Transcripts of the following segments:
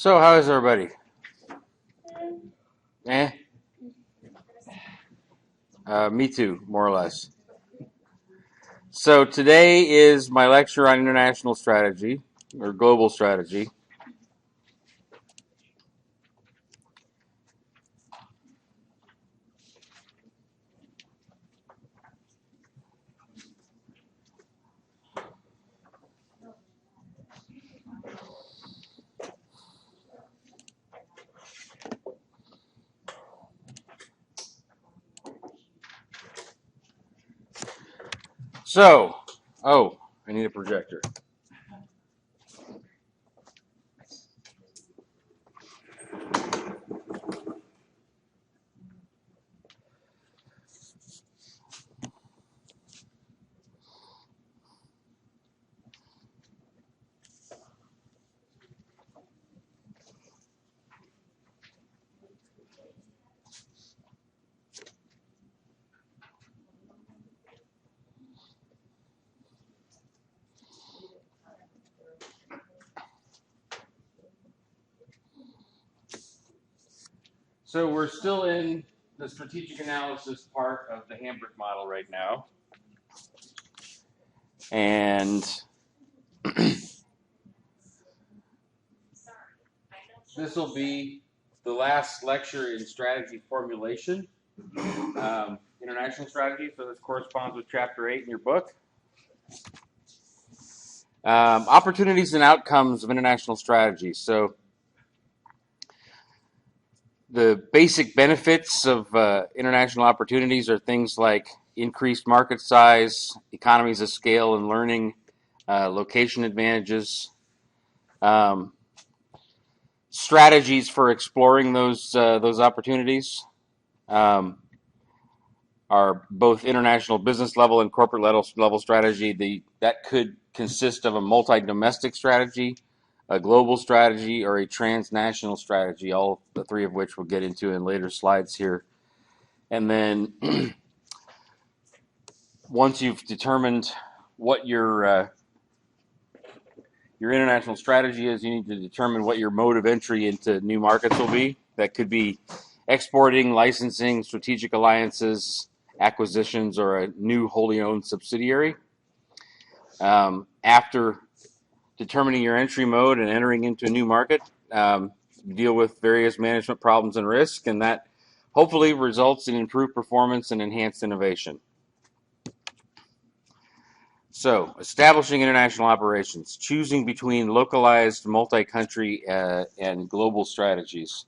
So, how is everybody? Eh? Me too, more or less. So, today is my lecture on international strategy, or global strategy. So, oh, I need a projector. So, we're still in the strategic analysis part of the Hambrick model right now. And this will be the last lecture in strategy formulation, international strategy. So, this corresponds with chapter 8 in your book. Opportunities and outcomes of international strategy. So, the basic benefits of international opportunities are things like increased market size, economies of scale and learning, location advantages, strategies for exploring those opportunities are both international business level and corporate level strategy. That could consist of a multi-domestic strategy, a global strategy, or a transnational strategy, all the three of which we'll get into in later slides here. And then once you've determined what your international strategy is, you need to determine what your mode of entry into new markets will be. That could be exporting, licensing, strategic alliances, acquisitions, or a new wholly owned subsidiary. After determining your entry mode and entering into a new market, deal with various management problems and risk, and that hopefully results in improved performance and enhanced innovation. So, establishing international operations, choosing between localized, multi-country, and global strategies.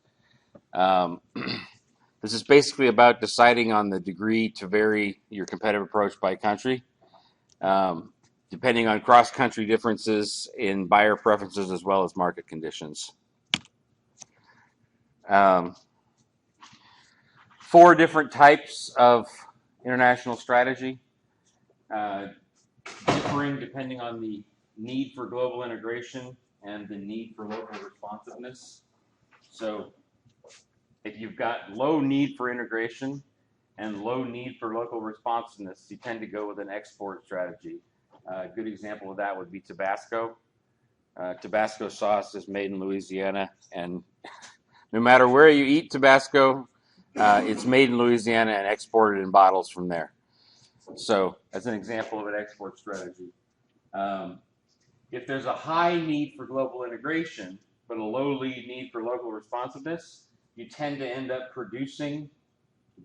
This is basically about deciding on the degree to vary your competitive approach by country, depending on cross-country differences in buyer preferences as well as market conditions. 4 different types of international strategy. Differing depending on the need for global integration and the need for local responsiveness. So if you've got low need for integration and low need for local responsiveness, you tend to go with an export strategy. A good example of that would be Tabasco. Tabasco sauce is made in Louisiana, and no matter where you eat Tabasco, it's made in Louisiana and exported in bottles from there. So that's an example of an export strategy. If there's a high need for global integration, but a low need for local responsiveness, you tend to end up producing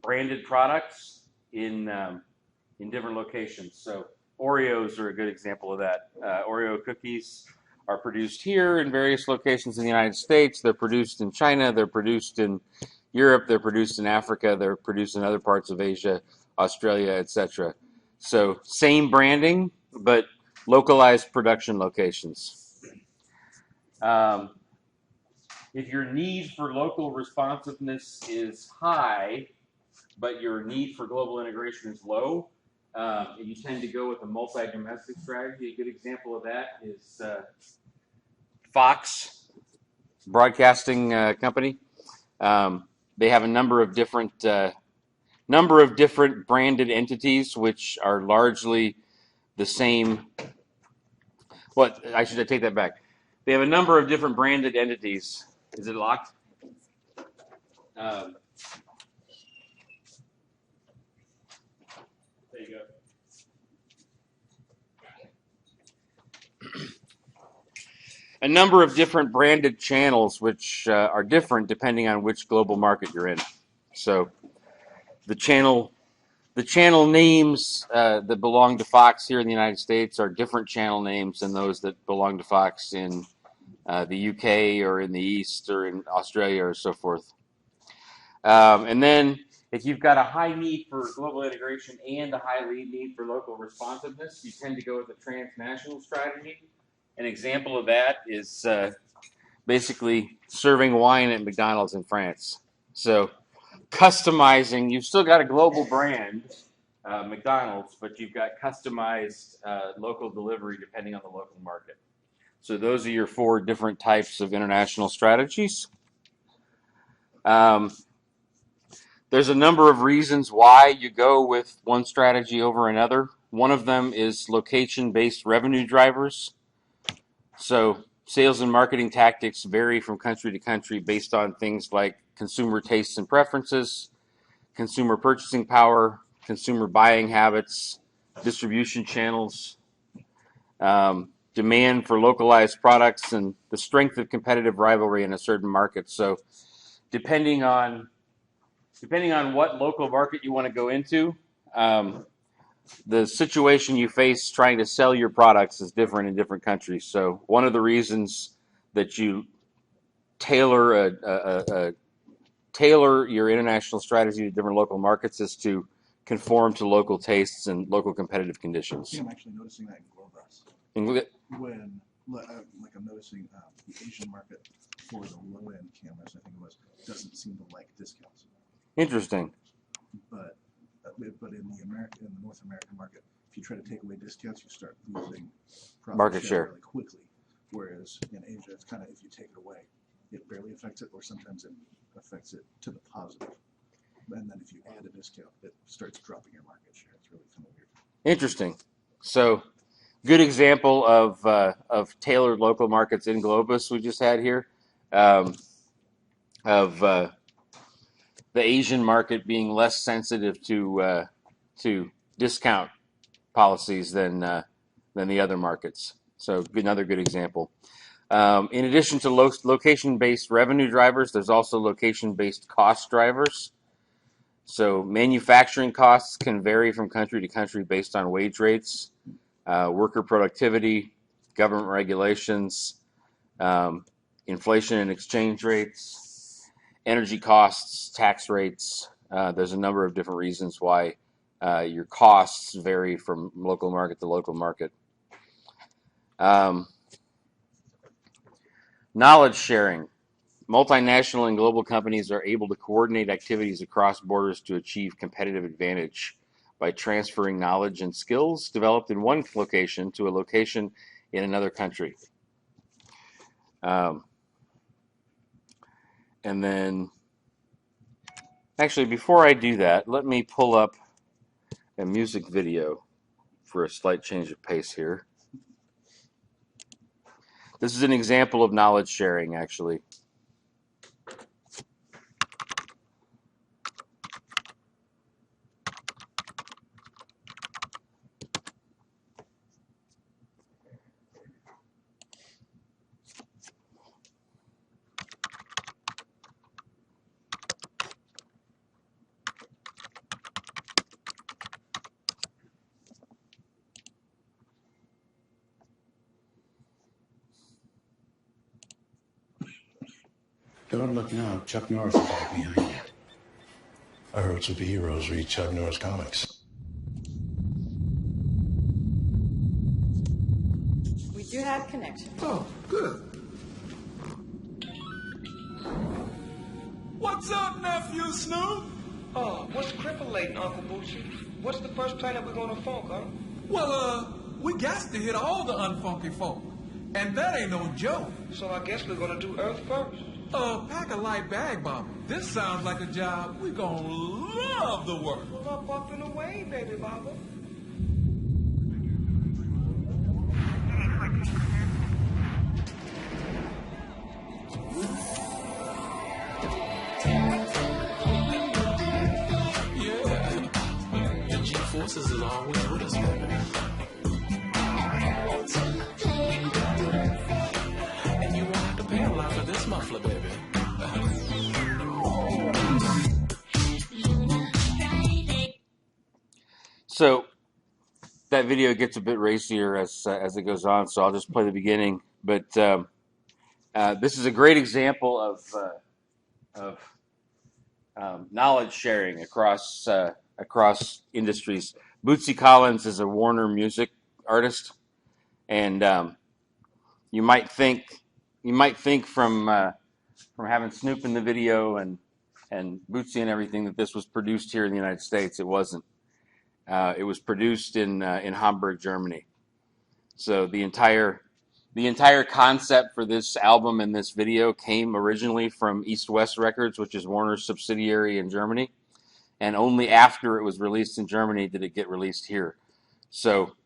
branded products in different locations. So Oreos are a good example of that. Oreo cookies are produced here in various locations in the United States. They're produced in China. They're produced in Europe. They're produced in Africa. They're produced in other parts of Asia, Australia, etc. So same branding, but localized production locations. If your need for local responsiveness is high, but your need for global integration is low, you tend to go with a multi-domestic strategy. A good example of that is Fox Broadcasting Company. They have a number of different branded entities, which are largely the same. Well, I should take that back. They have a number of different branded entities Is it locked? There you go. A number of different branded channels, which are different depending on which global market you're in. So the channel names that belong to Fox here in the United States are different channel names than those that belong to Fox in the UK or in the East or in Australia or so forth. And then if you've got a high need for global integration and a high need for local responsiveness, you tend to go with a transnational strategy. An example of that is basically serving wine at McDonald's in France. So customizing, you've still got a global brand, McDonald's, but you've got customized local delivery depending on the local market. So those are your 4 different types of international strategies. There's a number of reasons why you go with one strategy over another. One of them is location-based revenue drivers. So sales and marketing tactics vary from country to country based on things like consumer tastes and preferences, consumer purchasing power, consumer buying habits, distribution channels, demand for localized products, and the strength of competitive rivalry in a certain market. So depending on what local market you want to go into, the situation you face trying to sell your products is different in different countries. So one of the reasons that you tailor your international strategy to different local markets is to conform to local tastes and local competitive conditions. I'm actually noticing that in Globus. When I'm noticing the Asian market for the low-end cameras, I think it was, doesn't seem to like discounts. Interesting. But in the North American market, if you try to take away discounts, you start losing market share really quickly. Whereas in Asia, it's kind of, if you take it away, it barely affects it, or sometimes it affects it to the positive. And then if you add a discount, it starts dropping your market share. It's really kind of weird. Interesting. So, good example of tailored local markets in Globus we just had here, of the Asian market being less sensitive to discount policies than the other markets. So another good example. In addition to location-based revenue drivers, there's also location-based cost drivers. So manufacturing costs can vary from country to country based on wage rates, worker productivity, government regulations, inflation and exchange rates, energy costs, tax rates. There's a number of different reasons why your costs vary from local market to local market. Knowledge sharing. Multinational and global companies are able to coordinate activities across borders to achieve competitive advantage by transferring knowledge and skills developed in one location to a location in another country. And then, actually, before I do that, let me pull up a music video for a slight change of pace here. This is an example of knowledge sharing, actually. Don't look now. Chuck Norris is right behind you. I heard superheroes read Chuck Norris comics. We do have connection. Oh, good. What's up, nephew Snoop? Oh, what's crippling, Uncle Bootsy? What's the first planet we're gonna funk, huh? Well, we got to hit all the unfunky folk. And that ain't no joke. So I guess we're gonna do Earth first. Pack a light bag, Bobby. This sounds like a job we're gonna love the work. Well, I'm up and away, baby Baba. is always with us, baby. And you won't have to pay a lot for this muffler, baby. So that video gets a bit racier as it goes on, so I'll just play the beginning. But this is a great example of knowledge sharing across industries. Bootsy Collins is a Warner music artist, and you might think from having Snoop in the video and Bootsy and everything that this was produced here in the United States. It wasn't. It was produced in Hamburg, Germany. So the entire concept for this album and this video came originally from East West Records, which is Warner's subsidiary in Germany, and only after it was released in Germany did it get released here. So,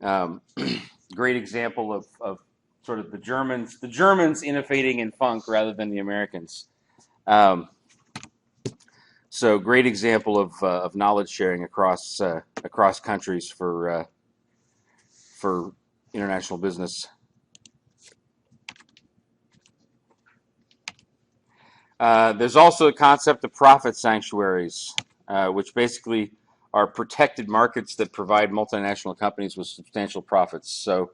great example of sort of the Germans innovating in funk rather than the Americans. So great example of knowledge sharing across countries for international business. There's also a concept of profit sanctuaries, which basically are protected markets that provide multinational companies with substantial profits. So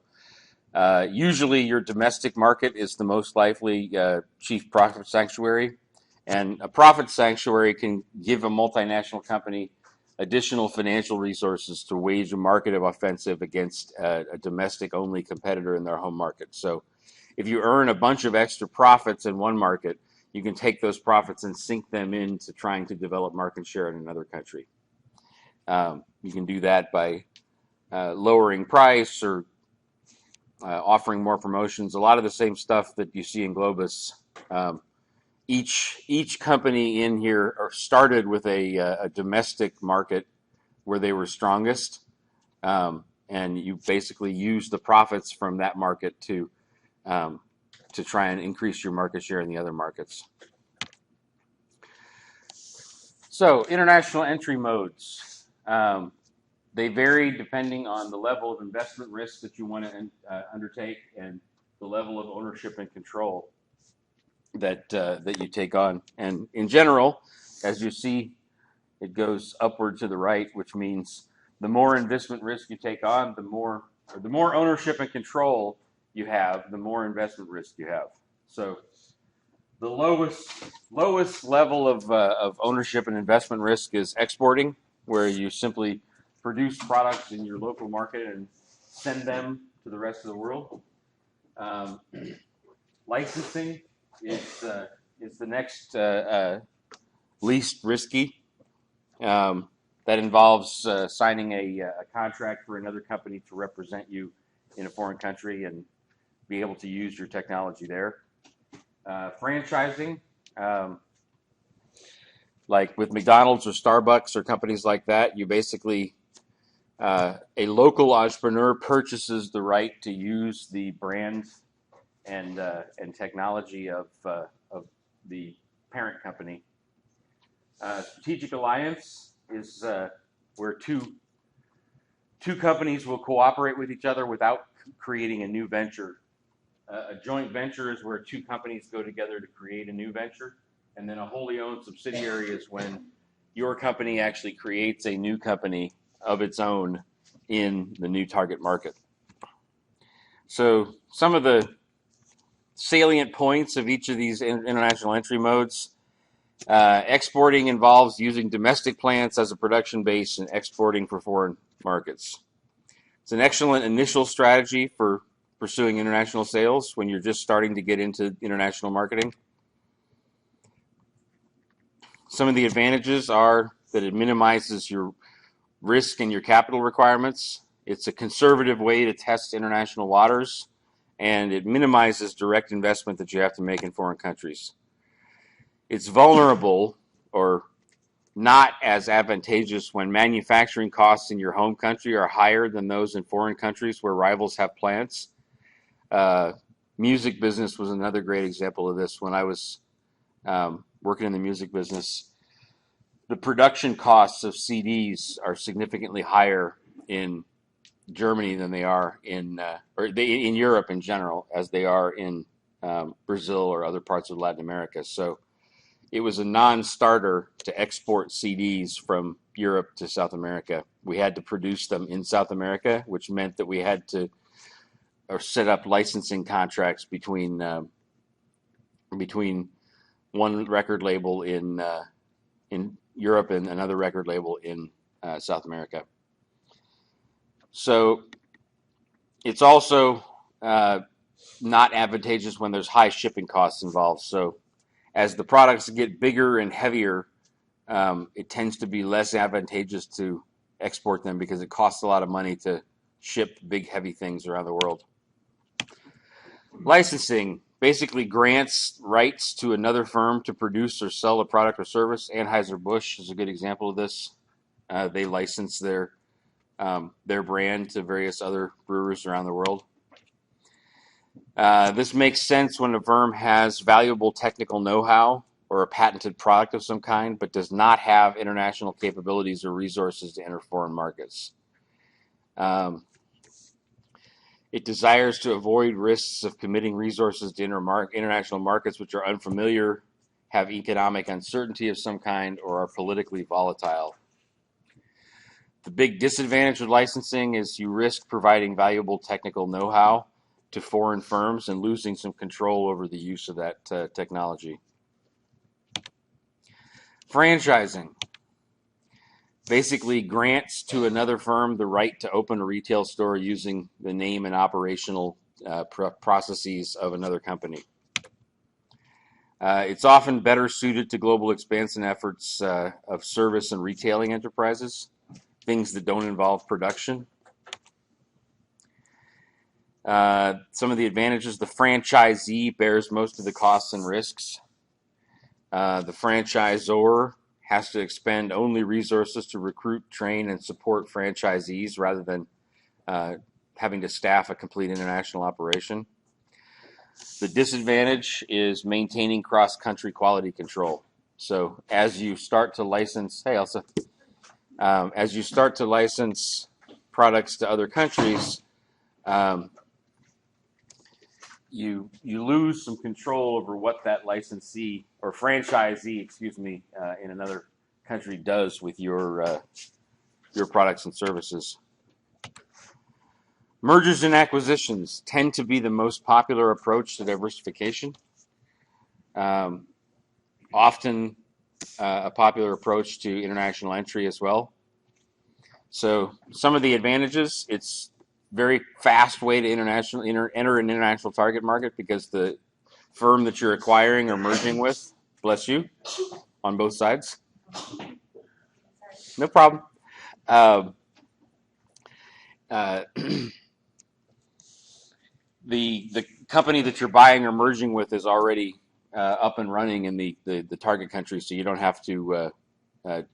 usually your domestic market is the most likely chief profit sanctuary. And a profit sanctuary can give a multinational company additional financial resources to wage a market offensive against a domestic-only competitor in their home market. So if you earn a bunch of extra profits in one market, you can take those profits and sink them into trying to develop market share in another country. You can do that by lowering price or offering more promotions. A lot of the same stuff that you see in Globus. Each company in here started with a domestic market where they were strongest, and you basically use the profits from that market to try and increase your market share in the other markets. So international entry modes. They vary depending on the level of investment risk that you want to undertake and the level of ownership and control that you take on. And in general, as you see, it goes upward to the right, which means the more investment risk you take on, the more ownership and control you have, the more investment risk you have. So the lowest level of ownership and investment risk is exporting, where you simply produce products in your local market and send them to the rest of the world. Licensing is the next least risky. That involves signing a contract for another company to represent you in a foreign country and be able to use your technology there. Franchising, like with McDonald's or Starbucks or companies like that, you basically a local entrepreneur purchases the right to use the brand and technology of the parent company. Strategic alliance is where two companies will cooperate with each other without creating a new venture. A joint venture is where two companies go together to create a new venture, and then a wholly owned subsidiary is when your company actually creates a new company of its own in the new target market. So some of the salient points of each of these international entry modes. Exporting involves using domestic plants as a production base and exporting for foreign markets. It's an excellent initial strategy for pursuing international sales when you're just starting to get into international marketing. Some of the advantages are that it minimizes your risk and your capital requirements. It's a conservative way to test international waters, and it minimizes direct investment that you have to make in foreign countries. It's vulnerable or not as advantageous when manufacturing costs in your home country are higher than those in foreign countries where rivals have plants. Music business was another great example of this. When I was working in the music business, the production costs of CDs are significantly higher in Germany than they are in in Europe in general, as they are in Brazil or other parts of Latin America. So it was a non-starter to export CDs from Europe to South America. We had to produce them in South America, which meant that we had to set up licensing contracts between one record label in Europe and another record label in South America. So it's also not advantageous when there's high shipping costs involved. So as the products get bigger and heavier, it tends to be less advantageous to export them because it costs a lot of money to ship big, heavy things around the world. Licensing basically grants rights to another firm to produce or sell a product or service. Anheuser-Busch is a good example of this. They license their brand to various other brewers around the world. This makes sense when a firm has valuable technical know-how or a patented product of some kind, but does not have international capabilities or resources to enter foreign markets. It desires to avoid risks of committing resources to international markets which are unfamiliar, have economic uncertainty of some kind, or are politically volatile. The big disadvantage of licensing is you risk providing valuable technical know-how to foreign firms and losing some control over the use of that technology. Franchising basically grants to another firm the right to open a retail store using the name and operational processes of another company. It's often better suited to global expansion efforts of service and retailing enterprises, things that don't involve production. Some of the advantages: the franchisee bears most of the costs and risks. The franchisor has to expend only resources to recruit, train, and support franchisees rather than having to staff a complete international operation. The disadvantage is maintaining cross-country quality control. So as you start to license, hey Elsa, as you start to license products to other countries, you lose some control over what that licensee or franchisee, in another country does with your products and services. Mergers and acquisitions tend to be the most popular approach to diversification. Often a popular approach to international entry as well. So some of the advantages: it's very fast way to enter an international target market because the firm that you're acquiring or merging with, bless you, on both sides. No problem. The company that you're buying or merging with is already up and running in the target country, so you don't have to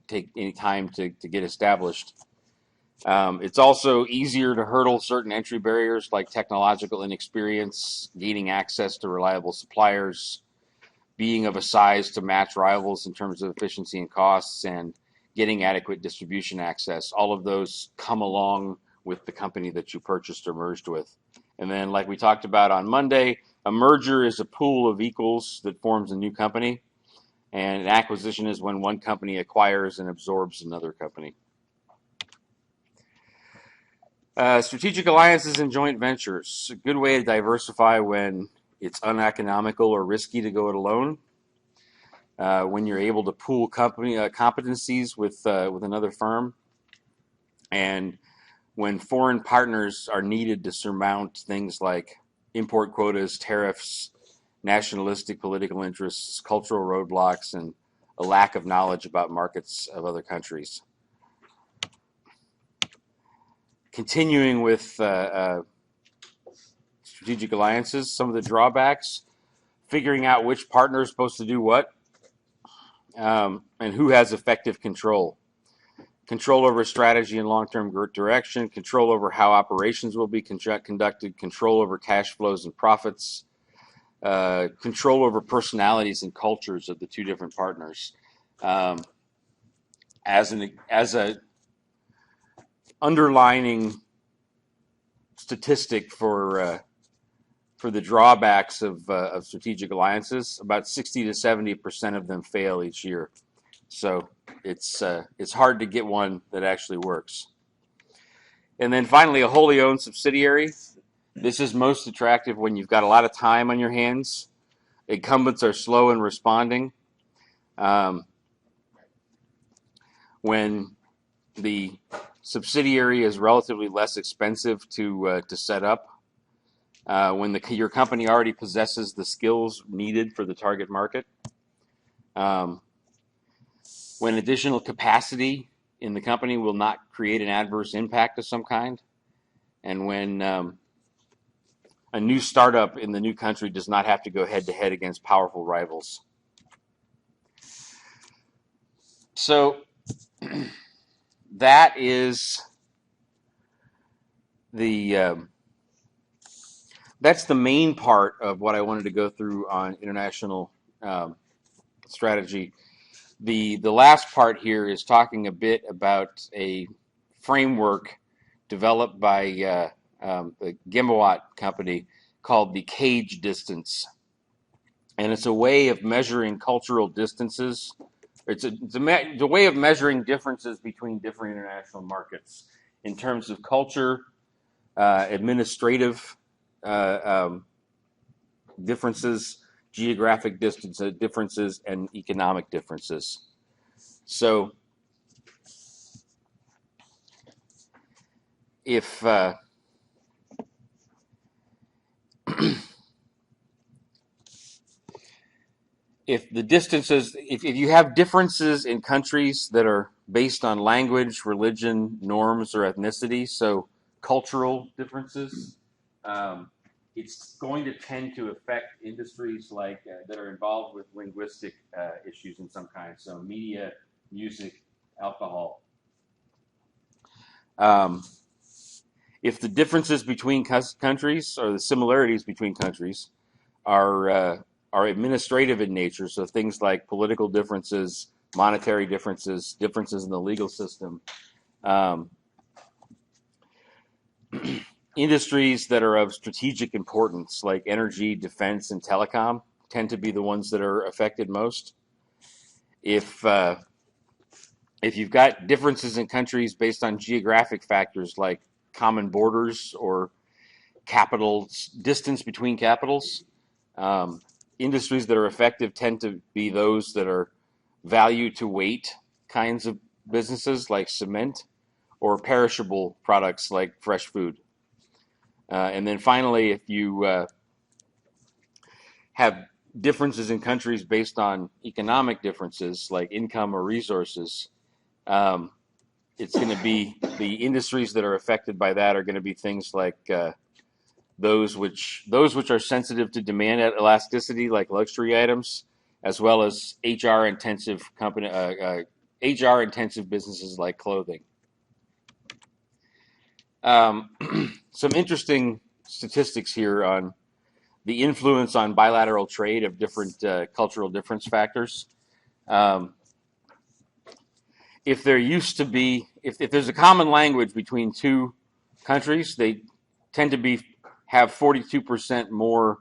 take any time to get established. It's also easier to hurdle certain entry barriers like technological inexperience, gaining access to reliable suppliers, being of a size to match rivals in terms of efficiency and costs, and getting adequate distribution access. All of those come along with the company that you purchased or merged with. And then, like we talked about on Monday, a merger is a pool of equals that forms a new company, and an acquisition is when one company acquires and absorbs another company. Strategic alliances and joint ventures, a good way to diversify when it's uneconomical or risky to go it alone. When you're able to pool competencies with another firm, and when foreign partners are needed to surmount things like import quotas, tariffs, nationalistic political interests, cultural roadblocks, and a lack of knowledge about markets of other countries. Continuing with strategic alliances, some of the drawbacks: figuring out which partner is supposed to do what, and who has effective control. Control over strategy and long-term direction, control over how operations will be conducted, control over cash flows and profits, control over personalities and cultures of the two different partners. as a underlining statistic for the drawbacks of strategic alliances, about 60 to 70% of them fail each year. So it's hard to get one that actually works. And then finally, a wholly owned subsidiary. This is most attractive when you've got a lot of time on your hands. Incumbents are slow in responding. When the subsidiary is relatively less expensive to set up, when your company already possesses the skills needed for the target market, when additional capacity in the company will not create an adverse impact of some kind, and when a new startup in the new country does not have to go head-to-head against powerful rivals. So that is that's the main part of what I wanted to go through on international strategy. The last part here is talking a bit about a framework developed by the Gimewatt company called the cage distance. And it's a way of measuring cultural distances. It's a way of measuring differences between different international markets in terms of culture, administrative differences, geographic differences, and economic differences. So if if the distances, if you have differences in countries that are based on language, religion, norms, or ethnicity, so cultural differences, it's going to tend to affect industries like that are involved with linguistic issues in some kind. So media, music, alcohol. If the differences between countries or the similarities between countries are administrative in nature, so things like political differences, monetary differences, differences in the legal system, industries that are of strategic importance, like energy, defense, and telecom, tend to be the ones that are affected most. If you've got differences in countries based on geographic factors like common borders or capitals, distance between capitals, industries that are effective tend to be those that are value to weight kinds of businesses like cement, or perishable products like fresh food. And then finally, if you have differences in countries based on economic differences like income or resources, it's going to be the industries that are affected by that are going to be things like those which are sensitive to demand elasticity, like luxury items, as well as HR intensive businesses like clothing. Some interesting statistics here on the influence on bilateral trade of different cultural difference factors. If there's a common language between two countries, they tend to have 42% more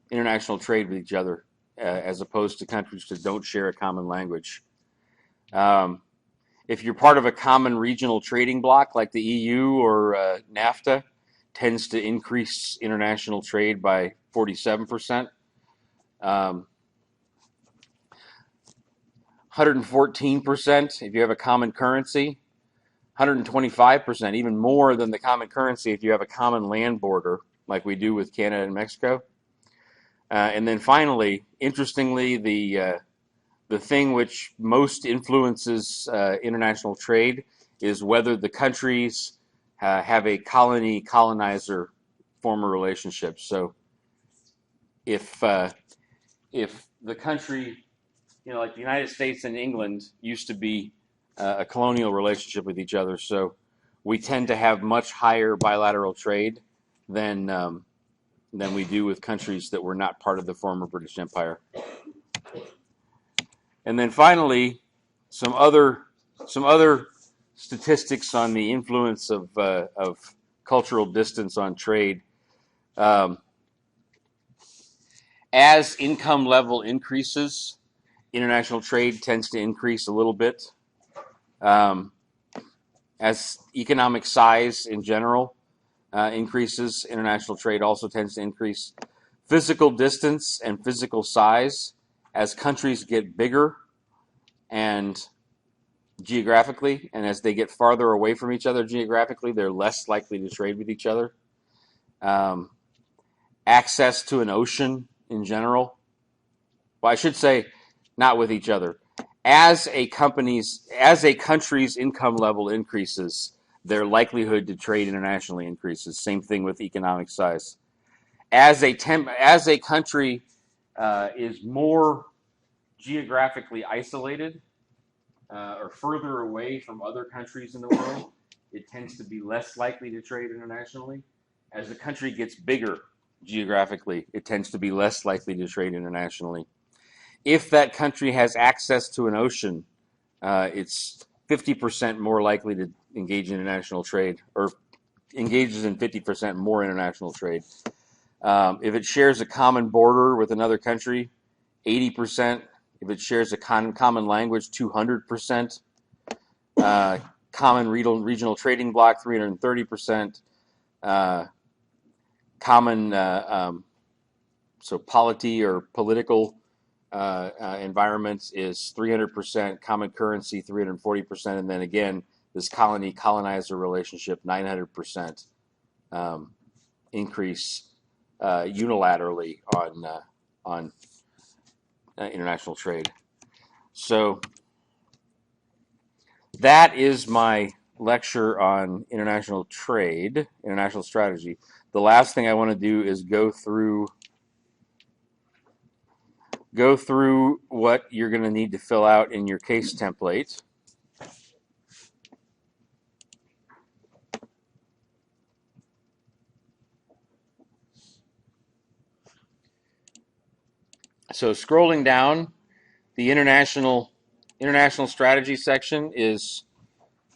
international trade with each other, as opposed to countries that don't share a common language. If you're part of a common regional trading bloc like the EU or NAFTA, tends to increase international trade by 47%. 114% if you have a common currency. 125%, even more than the common currency if you have a common land border, like we do with Canada and Mexico. And then finally, interestingly, the thing which most influences international trade is whether the countries have a colonizer former relationship. So if the country, like the United States and England used to be a colonial relationship with each other, so we tend to have much higher bilateral trade than we do with countries that were not part of the former British Empire. And then finally, some other statistics on the influence of cultural distance on trade. Um, as income level increases, international trade tends to increase a little bit. As economic size in general increases, international trade also tends to increase. Physical distance and physical size, as countries get bigger and geographically, and as they get farther away from each other geographically, they're less likely to trade with each other. Access to an ocean in general. Well, I should say not with each other. As a country's income level increases, their likelihood to trade internationally increases. Same thing with economic size. As a country is more geographically isolated or further away from other countries in the world, it tends to be less likely to trade internationally. As the country gets bigger geographically, it tends to be less likely to trade internationally. If that country has access to an ocean, it's 50% more likely to engage in international trade, or engages in 50% more international trade. If it shares a common border with another country, 80%. If it shares a common language, 200%. Common regional trading bloc, 330%. Common, so polity or political environments is 300%. Common currency, 340%. And then again, this colonizer relationship, 900% increase unilaterally on international trade. So that is my lecture on international trade, international strategy. The last thing I want to do is go through what you're going to need to fill out in your case template. So scrolling down, the international strategy section is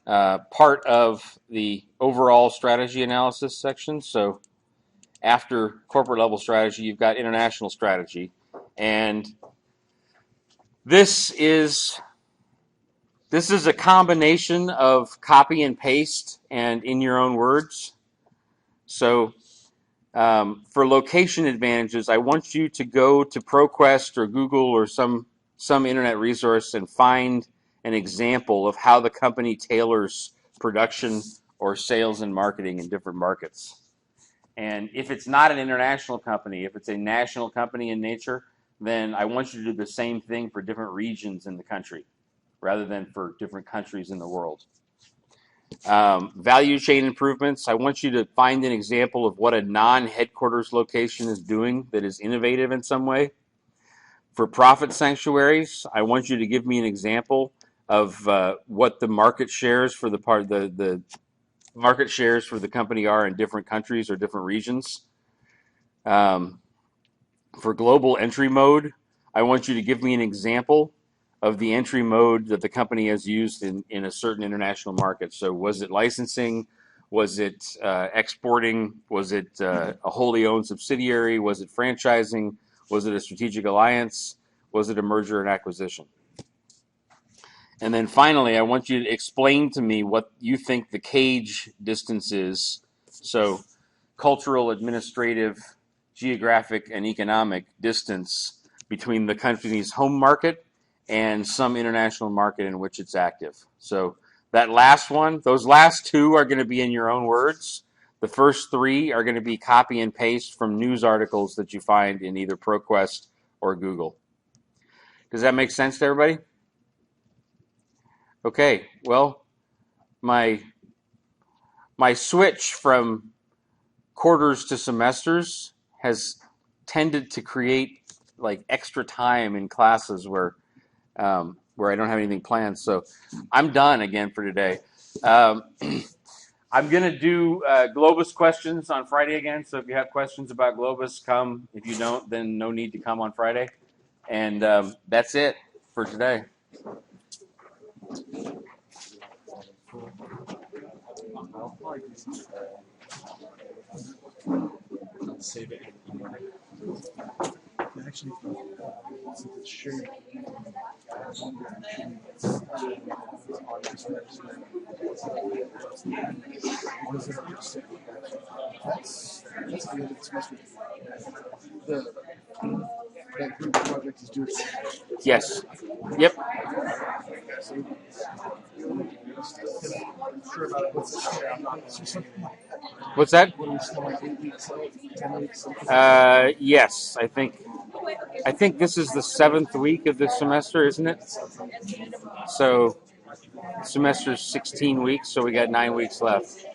part of the overall strategy analysis section. So after corporate level strategy, you've got international strategy. And this is a combination of copy and paste and in your own words. So for location advantages, I want you to go to ProQuest or Google or some internet resource and find an example of how the company tailors production or sales and marketing in different markets. And if it's not an international company, if it's a national company in nature, then I want you to do the same thing for different regions in the country rather than for different countries in the world. Value chain improvements, I want you to find an example of what a non-headquarters location is doing that is innovative in some way. For profit sanctuaries, I want you to give me an example of what the market shares for the market shares for the company are in different countries or different regions. For global entry mode, I want you to give me an example of the entry mode that the company has used in a certain international market. So was it licensing? Was it exporting? Was it a wholly owned subsidiary? Was it franchising? Was it a strategic alliance? Was it a merger and acquisition? And then finally, I want you to explain to me what you think the cage distance is. So cultural, administrative, geographic, and economic distance between the company's home market and some international market in which it's active. So that last one, those last two are going to be in your own words. The first three are going to be copy and paste from news articles that you find in either ProQuest or Google. Does that make sense to everybody? Okay, well, my switch from quarters to semesters has tended to create like extra time in classes where I don't have anything planned. So I'm done again for today. I'm going to do Globus questions on Friday again. So if you have questions about Globus, come. If you don't, then no need to come on Friday. And that's it for today. Save it. Actually, since it's shared, that's the end of the semester. That group project is due. Yes. Yep. I'm sure about it. What's that? When we still like 8 weeks out, 10 weeks. Yes, I think this is the 7th week of the semester, isn't it? So semester's 16 weeks, so we got 9 weeks left.